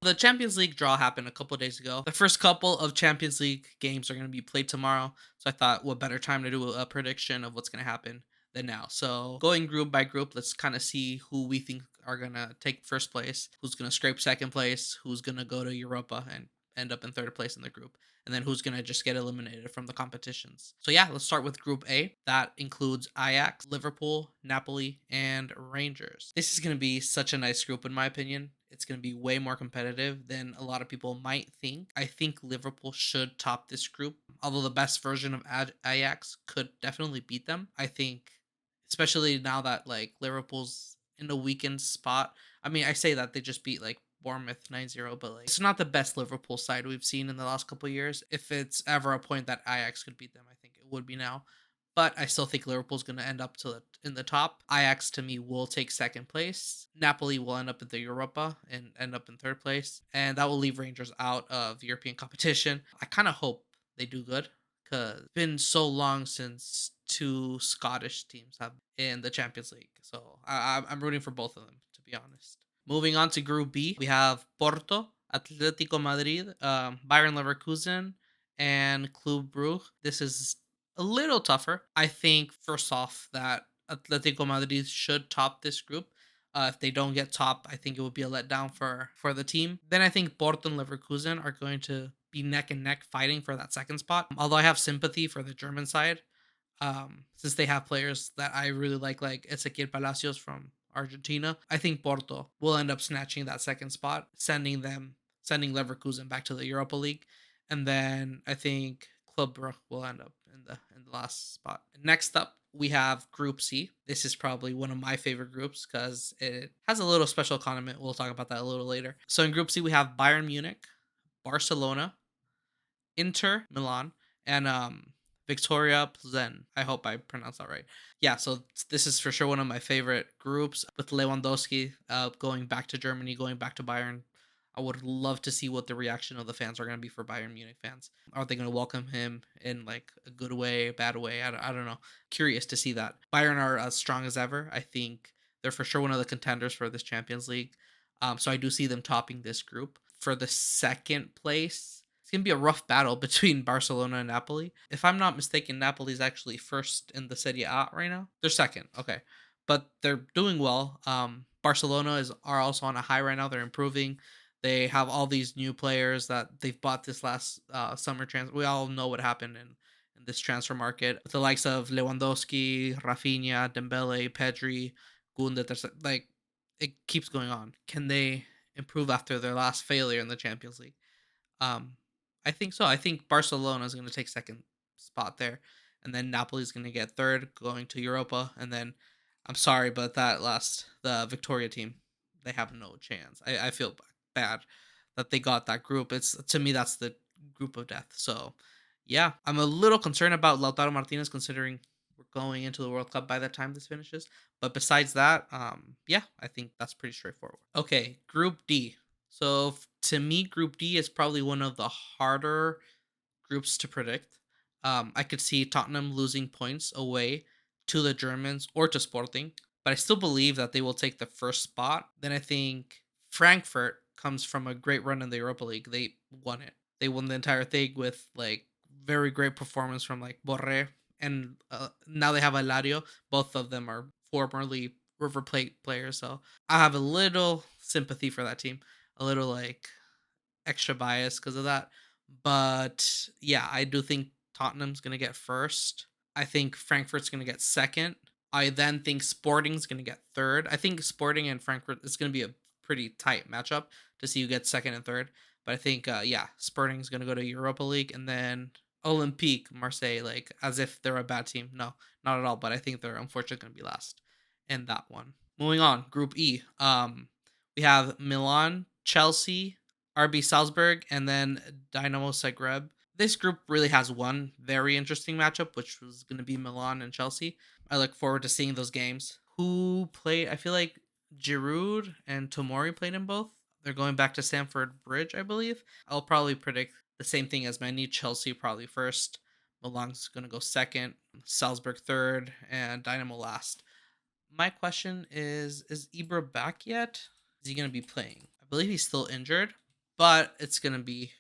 The Champions League draw happened a couple of days ago. The first couple of Champions League games are going to be played tomorrow. So I thought, what better time to do a prediction of what's going to happen than now? So going group by group, let's kind of see who we think are going to take first place, who's going to scrape second place, who's going to go to Europa and end up in third place in the group, and then who's going to just get eliminated from the competitions. So yeah, let's start with Group A. That includes Ajax, Liverpool, Napoli, and Rangers. This is going to be such a nice group in my opinion. It's going to be way more competitive than a lot of people might think. I think Liverpool should top this group, although the best version of Ajax could definitely beat them. I think, especially now that like Liverpool's in a weakened spot. I mean, I say that they just beat like Bournemouth 9-0, but like it's not the best Liverpool side we've seen in the last couple of years. If it's ever a point that Ajax could beat them, I think it would be now. But I still think Liverpool's going to end up in the top. Ajax to me will take second place. Napoli will end up in the Europa and end up in third place, and that will leave Rangers out of European competition. I kind of hope they do good because it's been so long since two Scottish teams have in the Champions League. So I'm rooting for both of them, to be honest. Moving on to Group B, we have Porto, Atletico Madrid, Bayern Leverkusen, and Club Brugge. This is a little tougher. I think first off that Atletico Madrid should top this group. If they don't get top, I think it would be a letdown for the team. Then I think Porto and Leverkusen are going to be neck and neck fighting for that second spot. Although I have sympathy for the German side, since they have players that I really like Ezequiel Palacios from Argentina. I think Porto will end up snatching that second spot, sending Leverkusen back to the Europa League, and then I think Club Brugge will end up in the last spot. Next up, we have Group C. This is probably one of my favorite groups because it has a little special condiment. We'll talk about that a little later. So in Group C, we have Bayern Munich, Barcelona, Inter Milan, and Victoria Plzen. I hope I pronounced that right. Yeah, so this is for sure one of my favorite groups with Lewandowski going back to Germany, going back to Bayern. I would love to see what the reaction of the fans are going to be for Bayern Munich fans. Are they going to welcome him in like a good way, a bad way? I don't know. Curious to see that. Bayern are as strong as ever. I think they're for sure one of the contenders for this Champions League. So I do see them topping this group. For the second place, it's going to be a rough battle between Barcelona and Napoli. If I'm not mistaken, Napoli's actually first in the Serie A right now. They're second, okay. But they're doing well. Barcelona are also on a high right now. They're improving. They have all these new players that they've bought this last summer transfer. We all know what happened in this transfer market with the likes of Lewandowski, Rafinha, Dembele, Pedri, Gunda. There's like it keeps going on. Can they improve after their last failure in the Champions League? Um, I think so. I think Barcelona is going to take second spot there, and then Napoli is going to get third, going to Europa, and then I'm sorry, but the Victoria team, they have no chance. I feel bad that they got that group. It's to me that's the group of death. So yeah, I'm a little concerned about Lautaro Martinez considering we're going into the World Cup by the time this finishes. But besides that, yeah, I think that's pretty straightforward. Okay, Group D. So to me, Group D is probably one of the harder groups to predict. I could see Tottenham losing points away to the Germans or to Sporting, but I still believe that they will take the first spot. Then I think Frankfurt comes from a great run in the Europa League. They won it. They won the entire thing with like very great performance from like Borré and now they have Alario. Both of them are formerly River Plate players, so I have a little sympathy for that team, a little like extra bias because of that. But yeah, I do think Tottenham's gonna get first. I think Frankfurt's gonna get second. I then think Sporting's gonna get third. I think Sporting and Frankfurt is gonna be a pretty tight matchup to see who gets second and third. But I think yeah, Sporting's gonna go to Europa League and then Olympique Marseille, like as if they're a bad team. No, not at all. But I think they're unfortunately gonna be last in that one. Moving on, Group E. We have Milan, Chelsea, RB Salzburg, and then Dynamo Zagreb. This group really has one very interesting matchup, which was going to be Milan and Chelsea. I look forward to seeing those games. Who played? I feel like Giroud and Tomori played in both. They're going back to Stamford Bridge, I believe. I'll probably predict the same thing as many. Chelsea probably first. Milan's going to go second. Salzburg third, and Dynamo last. My question is Ibra back yet? Is he going to be playing? I believe he's still injured. but it's gonna be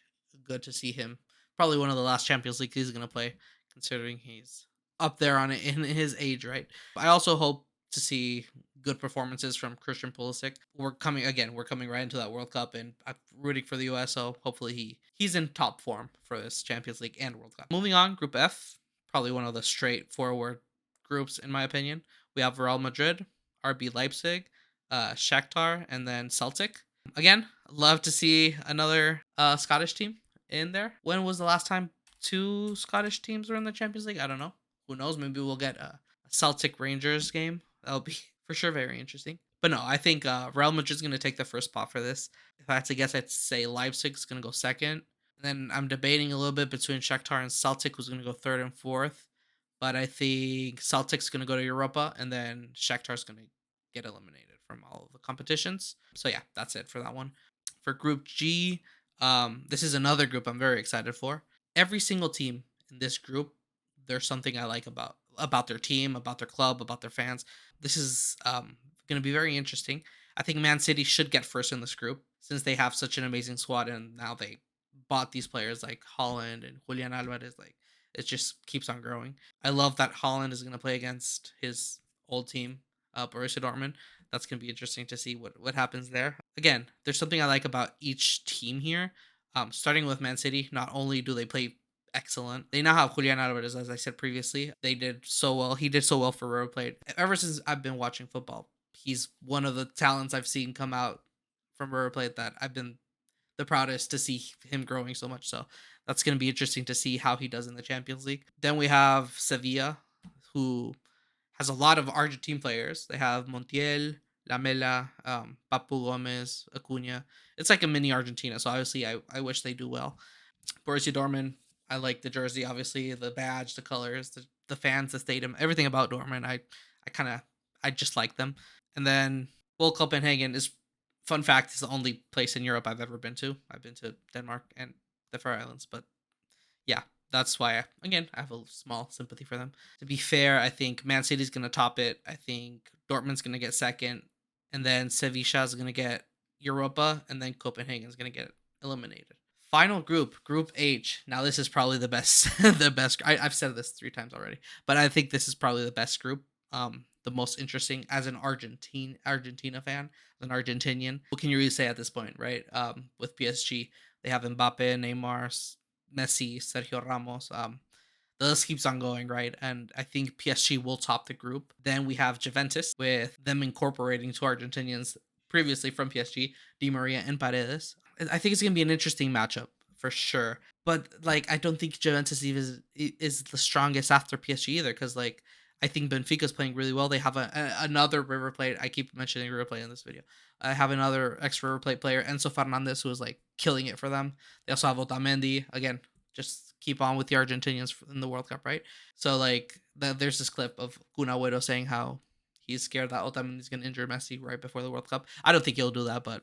good to see him. Probably one of the last Champions League he's gonna play, considering he's up there on it in his age, right? I also hope to see good performances from Christian Pulisic. We're coming right into that World Cup, and I'm rooting for the US. So hopefully he's in top form for this Champions League and World Cup. Moving on, Group F, probably one of the straightforward groups in my opinion. We have Real Madrid, RB Leipzig, Shakhtar, and then Celtic. Again, love to see another Scottish team in there. When was the last time two Scottish teams were in the Champions League? I don't know. Who knows? Maybe we'll get a Celtic Rangers game. That'll be for sure very interesting. But no, I think Real Madrid's going to take the first spot for this. If I had to guess, I'd say Leipzig's going to go second. And then I'm debating a little bit between Shakhtar and Celtic, who's going to go third and fourth. But I think Celtic's going to go to Europa, and then Shakhtar's going to get eliminated from all of the competitions. So yeah, that's it for that one. For Group G, this is another group I'm very excited for. Every single team in this group, there's something I like about their team, about their club, about their fans. This is going to be very interesting. I think Man City should get first in this group since they have such an amazing squad, and now they bought these players like Holland and Julian Alvarez. Like it just keeps on growing. I love that Holland is going to play against his old team, Borussia Dortmund. That's going to be interesting to see what happens there. Again, there's something I like about each team here. Starting with Man City, not only do they play excellent, they now have Julian Alvarez, as I said previously. They did so well. He did so well for River Plate. Ever since I've been watching football, he's one of the talents I've seen come out from River Plate that I've been the proudest to see him growing so much. So that's going to be interesting to see how he does in the Champions League. Then we have Sevilla, who has a lot of Argentine players. They have Montiel, Lamela, Papu Gomez, Acuna. It's like a mini Argentina. So obviously, I wish they do well. Borussia Dortmund, I like the jersey, obviously, the badge, the colors, the fans, the stadium, everything about Dortmund. I just like them. And then Well, Copenhagen is, fun fact, is the only place in Europe I've ever been to. I've been to Denmark and the Faroe Islands, but yeah, that's why again I have a small sympathy for them. To be fair, I think Man City's gonna top it. I think Dortmund's gonna get second, and then Sevilla is gonna get Europa, and then Copenhagen's gonna get eliminated. Final group, Group H. Now this is probably the best, the best. I've said this 3 times already, but I think this is probably the best group. The most interesting as an Argentina fan, as an Argentinian. What can you really say at this point, right? With PSG, they have Mbappe, Neymar, Messi, Sergio Ramos. The list keeps on going, right? And I think PSG will top the group. Then we have Juventus with them incorporating two Argentinians previously from PSG, Di Maria and Paredes. I think it's gonna be an interesting matchup for sure. But like, I don't think Juventus is the strongest after PSG either, because like I think Benfica's playing really well. They have another River Plate. I keep mentioning River Plate in this video. I have another ex River Plate player, Enzo Fernandez, who is like killing it for them. They also have Otamendi. Again, just keep on with the Argentinians in the World Cup, right? So like, there's this clip of Kun Agüero saying how he's scared that Otamendi is going to injure Messi right before the World Cup. I don't think he'll do that, but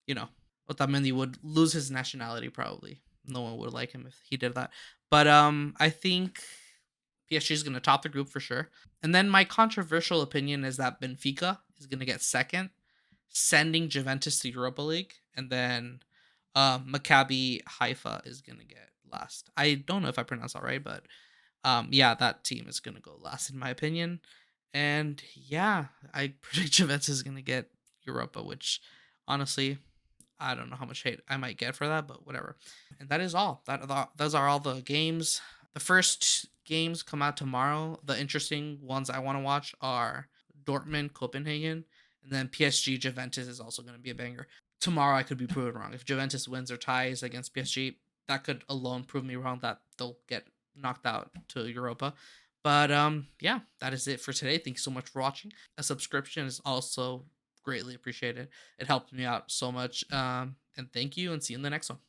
you know, Otamendi would lose his nationality probably. No one would like him if he did that. But I think PSG is going to top the group for sure. And then my controversial opinion is that Benfica is going to get second, sending Juventus to Europa League, and then Maccabi Haifa is going to get last. I don't know if I pronounced that right, but yeah, that team is going to go last in my opinion. And yeah, I predict Juventus is going to get Europa, which honestly, I don't know how much hate I might get for that, but whatever. And that is all. Those are all the games. The first games come out tomorrow. The interesting ones I want to watch are Dortmund, Copenhagen, and then PSG Juventus is also going to be a banger. Tomorrow I could be proven wrong. If Juventus wins or ties against PSG, that could alone prove me wrong that they'll get knocked out to Europa. But yeah, that is it for today. Thank you so much for watching. A subscription is also greatly appreciated. It helps me out so much. And thank you, and see you in the next one.